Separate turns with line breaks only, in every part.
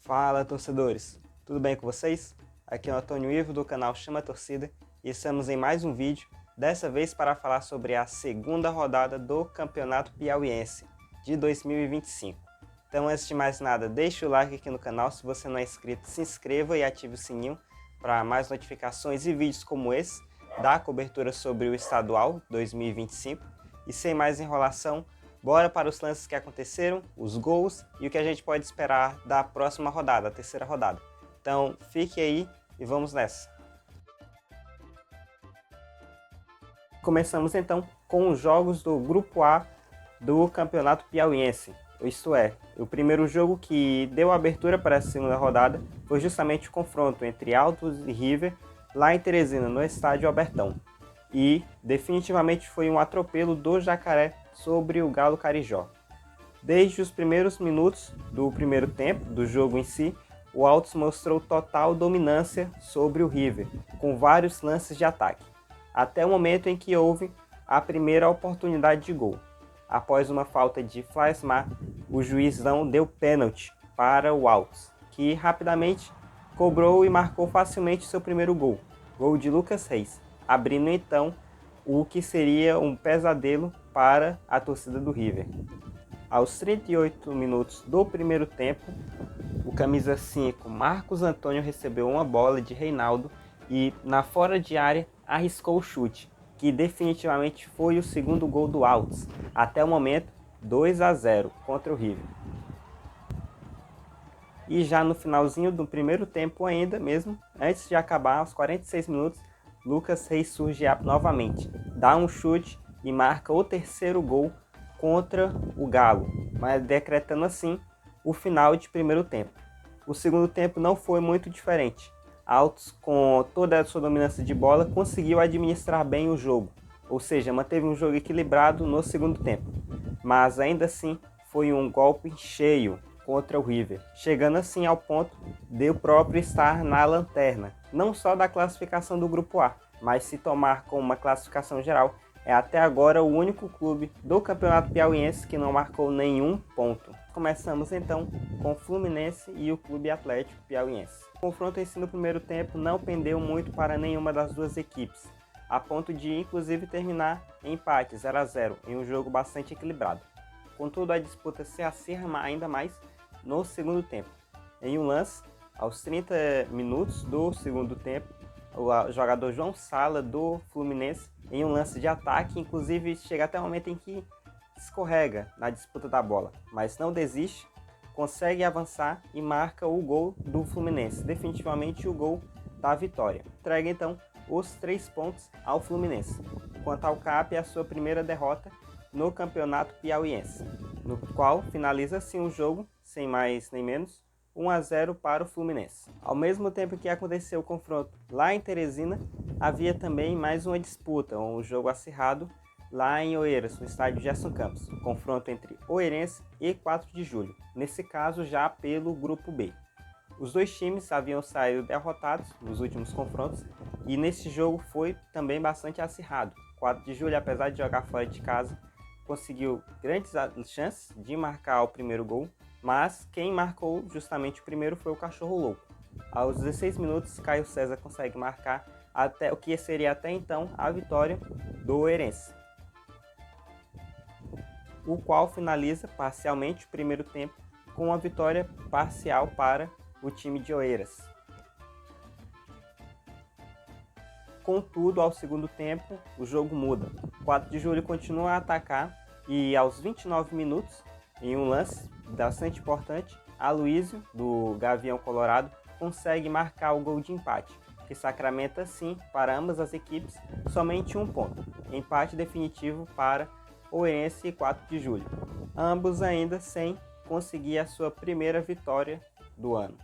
Fala, torcedores! Tudo bem com vocês? Aqui é o Antônio Ivo do canal Chama a Torcida e estamos em mais um vídeo, dessa vez para falar sobre a segunda rodada do Campeonato Piauiense de 2025. Então, antes de mais nada, deixe o like aqui no canal, se você não é inscrito, se inscreva e ative o sininho para mais notificações e vídeos como esse, da cobertura sobre o Estadual 2025. E sem mais enrolação, bora para os lances que aconteceram, os gols e o que a gente pode esperar da próxima rodada, a terceira rodada. Então, fique aí e vamos nessa. Começamos então com os jogos do Grupo A do Campeonato Piauiense. Isto é, o primeiro jogo que deu abertura para a segunda rodada foi justamente o confronto entre Altos e River, lá em Teresina, no estádio Albertão. E definitivamente foi um atropelo do Jacaré sobre o Galo Carijó. Desde os primeiros minutos do primeiro tempo do jogo em si, o Altos mostrou total dominância sobre o River, com vários lances de ataque, até o momento em que houve a primeira oportunidade de gol. Após uma falta de Flaesmar, o juizão deu pênalti para o Altos, que rapidamente cobrou e marcou facilmente seu primeiro gol, gol de Lucas Reis, abrindo então o que seria um pesadelo para a torcida do River. Aos 38 minutos do primeiro tempo, o camisa 5 Marcos Antônio recebeu uma bola de Reinaldo e, na fora de área, arriscou o chute, que definitivamente foi o segundo gol do Altos, até o momento 2-0 contra o River. E já no finalzinho do primeiro tempo ainda mesmo, antes de acabar, aos 46 minutos, Lucas Reis surge novamente, dá um chute e marca o terceiro gol contra o Galo, mas decretando assim o final de primeiro tempo. O segundo tempo não foi muito diferente. Altos, com toda a sua dominância de bola, conseguiu administrar bem o jogo, ou seja, manteve um jogo equilibrado no segundo tempo, mas ainda assim foi um golpe cheio contra o River, chegando assim ao ponto de o próprio estar na lanterna, não só da classificação do Grupo A, mas se tomar como uma classificação geral, é até agora o único clube do Campeonato Piauiense que não marcou nenhum ponto. Começamos então com o Fluminense e o Clube Atlético Piauiense. O confronto em si no primeiro tempo não pendeu muito para nenhuma das duas equipes, a ponto de inclusive terminar em empate 0-0 em um jogo bastante equilibrado. Contudo, a disputa se acirra ainda mais no segundo tempo. Em um lance, aos 30 minutos do segundo tempo, o jogador João Sala do Fluminense, em um lance de ataque, inclusive chega até o momento em que escorrega na disputa da bola, mas não desiste, consegue avançar e marca o gol do Fluminense, definitivamente o gol da vitória. Entrega então os 3 pontos ao Fluminense, quanto ao CAP a sua primeira derrota no Campeonato Piauiense, no qual finaliza assim o jogo, sem mais nem menos, 1-0 para o Fluminense. Ao mesmo tempo que aconteceu o confronto lá em Teresina, havia também mais uma disputa, um jogo acirrado lá em Oeiras, no estádio Gerson Campos, um confronto entre Oeirense e 4 de Julho, nesse caso já pelo Grupo B. Os dois times haviam saído derrotados nos últimos confrontos e nesse jogo foi também bastante acirrado. 4 de Julho, apesar de jogar fora de casa, conseguiu grandes chances de marcar o primeiro gol, mas quem marcou justamente o primeiro foi o Cachorro Louco. Aos 16 minutos, Caio César consegue marcar até o que seria até então a vitória do Oeirense, o qual finaliza parcialmente o primeiro tempo com uma vitória parcial para o time de Oeiras. Contudo, ao segundo tempo, o jogo muda. 4 de Julho continua a atacar e aos 29 minutos, em um lance bastante importante, Aloísio, do Gavião Colorado, consegue marcar o gol de empate, que sacramenta assim para ambas as equipes somente um ponto. Empate definitivo para Oeirense e 4 de Julho, ambos ainda sem conseguir a sua primeira vitória do ano.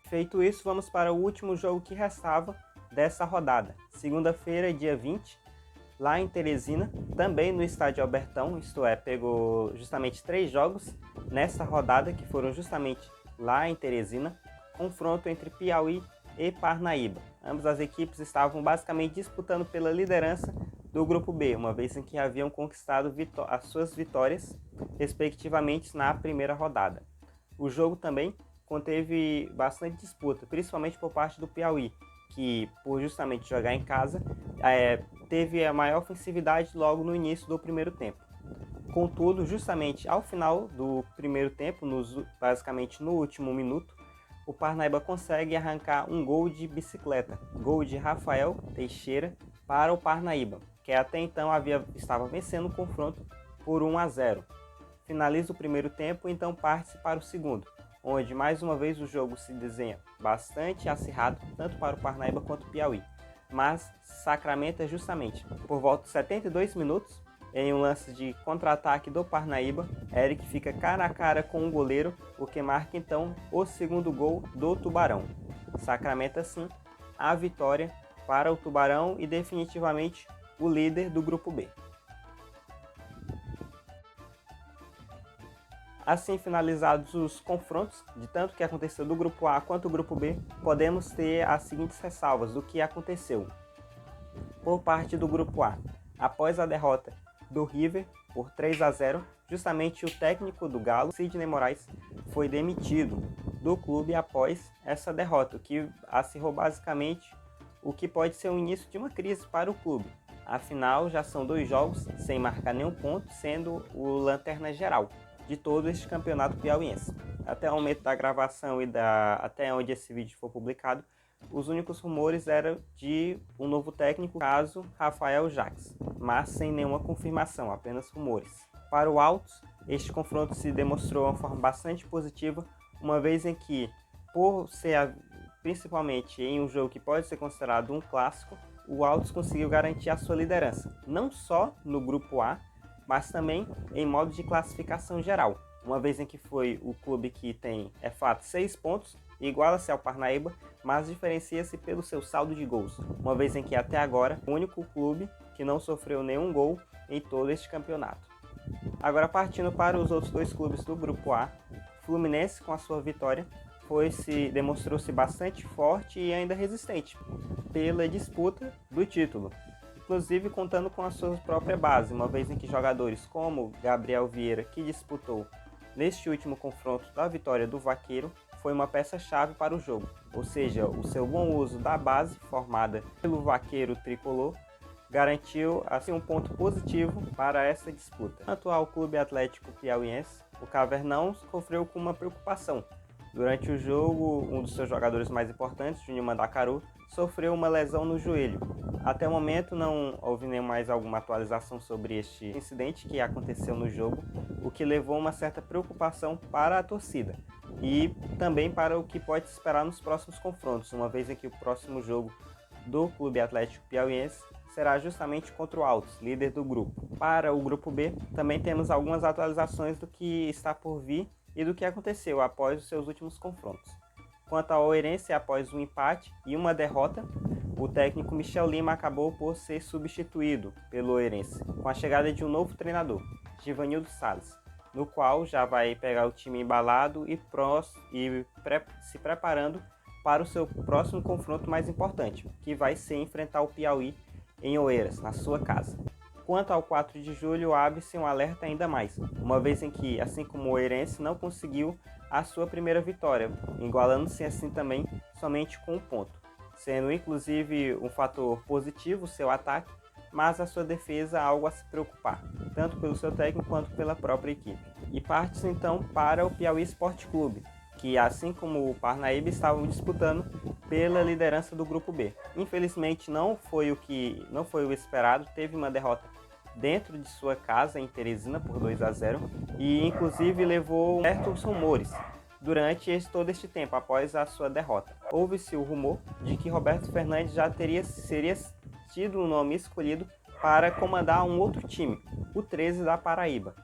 Feito isso, vamos para o último jogo que restava dessa rodada. Segunda-feira, dia 20, lá em Teresina, também no estádio Albertão, isto é, pegou justamente 3 jogos nessa rodada que foram justamente lá em Teresina, confronto entre Piauí e Parnaíba. Ambas as equipes estavam basicamente disputando pela liderança do Grupo B, uma vez em que haviam conquistado as suas vitórias, respectivamente, na primeira rodada. O jogo também conteve bastante disputa, principalmente por parte do Piauí, que por justamente jogar em casa, teve a maior ofensividade logo no início do primeiro tempo. Contudo, justamente ao final do primeiro tempo, basicamente no último minuto, o Parnaíba consegue arrancar um gol de bicicleta, gol de Rafael Teixeira para o Parnaíba, que até então estava vencendo o confronto por 1-0. Finaliza o primeiro tempo e então parte para o segundo, onde mais uma vez o jogo se desenha bastante acirrado, tanto para o Parnaíba quanto o Piauí, mas sacramenta justamente por volta de 72 minutos, em um lance de contra-ataque do Parnaíba, Eric fica cara a cara com o goleiro, o que marca então o segundo gol do Tubarão. Sacramenta assim a vitória para o Tubarão e definitivamente o líder do grupo B. Assim finalizados os confrontos, de tanto que aconteceu do grupo A quanto do grupo B, podemos ter as seguintes ressalvas do que aconteceu. Por parte do grupo A, após a derrota do River por 3-0, justamente o técnico do Galo, Sidney Moraes, foi demitido do clube após essa derrota, o que acirrou basicamente o que pode ser o início de uma crise para o clube. Afinal, já são 2 jogos sem marcar nenhum ponto, sendo o lanterna geral de todo este campeonato piauiense. Até o momento da gravação e até onde esse vídeo for publicado, os únicos rumores eram de um novo técnico, caso Rafael Jacques, mas sem nenhuma confirmação, apenas rumores. Para o Altos, este confronto se demonstrou uma forma bastante positiva, uma vez em que, por ser principalmente em um jogo que pode ser considerado um clássico, o Altos conseguiu garantir a sua liderança, não só no grupo A, mas também em modo de classificação geral, uma vez em que foi o clube que tem, 6 pontos, iguala-se ao Parnaíba, mas diferencia-se pelo seu saldo de gols, uma vez em que até agora o único clube que não sofreu nenhum gol em todo este campeonato. Agora partindo para os outros 2 clubes do grupo A, Fluminense com a sua vitória demonstrou-se bastante forte e ainda resistente pela disputa do título, inclusive contando com a sua própria base, uma vez em que jogadores como Gabriel Vieira, que disputou neste último confronto da vitória do Vaqueiro, foi uma peça-chave para o jogo, ou seja, o seu bom uso da base formada pelo Vaqueiro tricolor garantiu assim um ponto positivo para essa disputa. Quanto ao Clube Atlético Piauiense, o Cavernão sofreu com uma preocupação. Durante o jogo, um dos seus jogadores mais importantes, Júnior Mandacaru, sofreu uma lesão no joelho. Até o momento não houve nem mais alguma atualização sobre este incidente que aconteceu no jogo, o que levou a uma certa preocupação para a torcida e também para o que pode se esperar nos próximos confrontos, uma vez em que o próximo jogo do Clube Atlético Piauiense será justamente contra o Altos, líder do grupo. Para o grupo B, também temos algumas atualizações do que está por vir e do que aconteceu após os seus últimos confrontos. Quanto ao Oeirense, após um empate e uma derrota, o técnico Michel Lima acabou por ser substituído pelo Oeirense, com a chegada de um novo treinador, Givanildo Salles, no qual já vai pegar o time embalado e se preparando para o seu próximo confronto mais importante, que vai ser enfrentar o Piauí em Oeiras, na sua casa. Quanto ao 4 de julho, abre-se um alerta ainda mais, uma vez em que, assim como o Oeirense, não conseguiu a sua primeira vitória, igualando-se assim também somente com um ponto, sendo inclusive um fator positivo o seu ataque, mas a sua defesa algo a se preocupar, tanto pelo seu técnico quanto pela própria equipe. E parte-se então para o Piauí Sport Clube, que assim como o Parnaíba estavam disputando pela liderança do grupo B. Infelizmente não foi o esperado, teve uma derrota dentro de sua casa em Teresina por 2-0 e inclusive levou certos rumores durante todo este tempo após a sua derrota. Houve-se o rumor de que Roberto Fernandes já seria tido o nome escolhido para comandar um outro time, o 13 da Paraíba.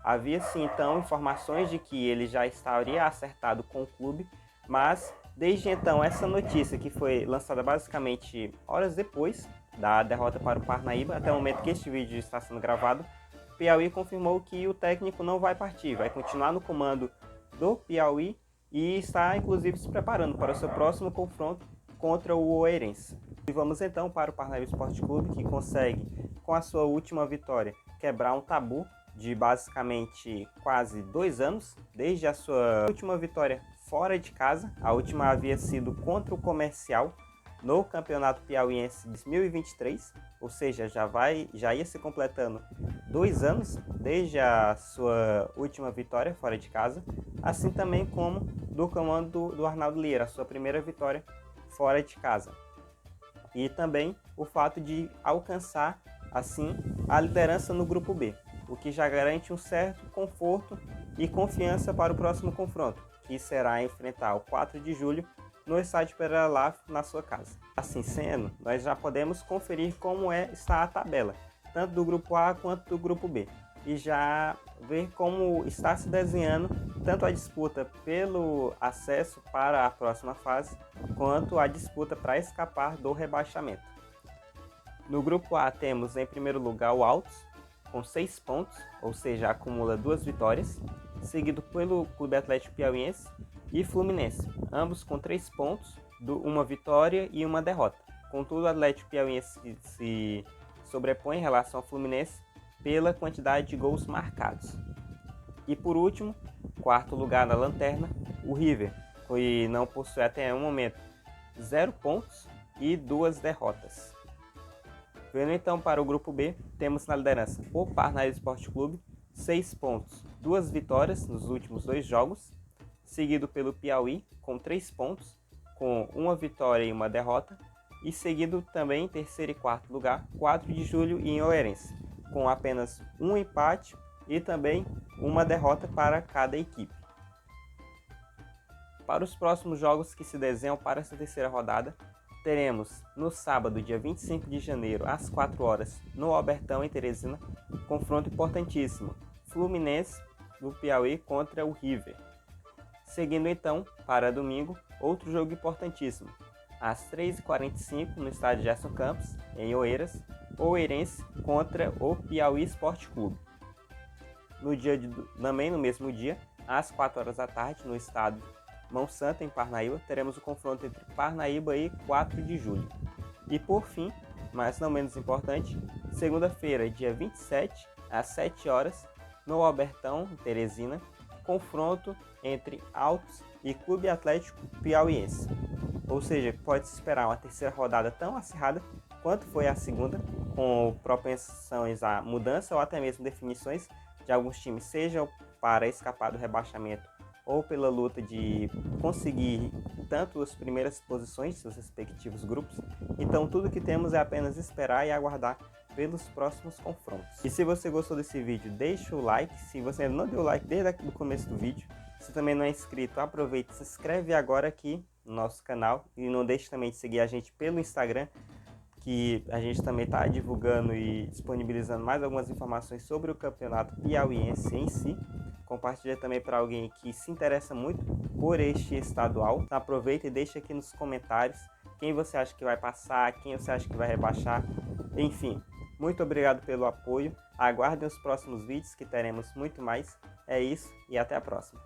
Havia-se então informações de que ele já estaria acertado com o clube, mas desde então essa notícia, que foi lançada basicamente horas depois da derrota para o Parnaíba, até o momento que este vídeo está sendo gravado, o Piauí confirmou que o técnico não vai partir, vai continuar no comando do Piauí e está inclusive se preparando para o seu próximo confronto contra o Oeirense. E vamos então para o Parnaíba Esporte Clube, que consegue, com a sua última vitória, quebrar um tabu de basicamente quase 2 anos, desde a sua última vitória fora de casa. A última havia sido contra o Comercial no Campeonato Piauiense 2023, ou seja, já ia se completando 2 anos desde a sua última vitória fora de casa, assim também como do comando do Arnaldo Liera, a sua primeira vitória fora de casa. E também o fato de alcançar, assim, a liderança no Grupo B, o que já garante um certo conforto e confiança para o próximo confronto, que será enfrentar o 4 de julho no estádio Pereira Laf, na sua casa. Assim sendo, nós já podemos conferir como está a tabela, tanto do Grupo A quanto do Grupo B, e já ver como está se desenhando tanto a disputa pelo acesso para a próxima fase, quanto a disputa para escapar do rebaixamento. No Grupo A temos em primeiro lugar o Altos, com 6 pontos, ou seja, acumula 2 vitórias, seguido pelo Clube Atlético Piauiense e Fluminense, ambos com 3 pontos, uma vitória e uma derrota. Contudo, o Atlético Piauiense se sobrepõe em relação ao Fluminense pela quantidade de gols marcados. E por último, quarto lugar na lanterna, o River, que não possui até o momento 0 pontos e 2 derrotas. Vendo então para o Grupo B, temos na liderança o Parnaíba Esporte Clube, 6 pontos, 2 vitórias nos últimos 2 jogos, seguido pelo Piauí, com 3 pontos, com 1 vitória e 1 derrota, e seguido também em terceiro e quarto lugar, 4 de julho e Oeirense, com apenas 1 empate e também 1 derrota para cada equipe. Para os próximos jogos que se desenham para essa terceira rodada, teremos no sábado, dia 25 de janeiro, às 4 horas, no Albertão, em Teresina, confronto importantíssimo, Fluminense do Piauí contra o River. Seguindo então, para domingo, outro jogo importantíssimo, às 3h45 no estádio Gerson Campos, em Oeiras, Oeirense contra o Piauí Esporte Clube. Também no mesmo dia, às 4 horas da tarde, no estádio Mão Santa, em Parnaíba, teremos o confronto entre Parnaíba e 4 de julho. E por fim, mas não menos importante, segunda-feira, dia 27, às 7 horas, no Albertão, em Teresina, confronto entre Altos e Clube Atlético Piauiense. Ou seja, pode-se esperar uma terceira rodada tão acirrada quanto foi a segunda, com propensões à mudança ou até mesmo definições de alguns times, seja para escapar do rebaixamento ou pela luta de conseguir tanto as primeiras posições de seus respectivos grupos. Então tudo que temos é apenas esperar e aguardar pelos próximos confrontos. E se você gostou desse vídeo, deixa o like. Se você ainda não deu like desde o começo do vídeo, se também não é inscrito, aproveita e se inscreve agora aqui no nosso canal. E não deixe também de seguir a gente pelo Instagram, que a gente também está divulgando e disponibilizando mais algumas informações sobre o campeonato piauiense em si. Compartilha também para alguém que se interessa muito por este estadual. Então aproveita e deixa aqui nos comentários quem você acha que vai passar, quem você acha que vai rebaixar. Enfim, muito obrigado pelo apoio. Aguardem os próximos vídeos que teremos muito mais. É isso e até a próxima.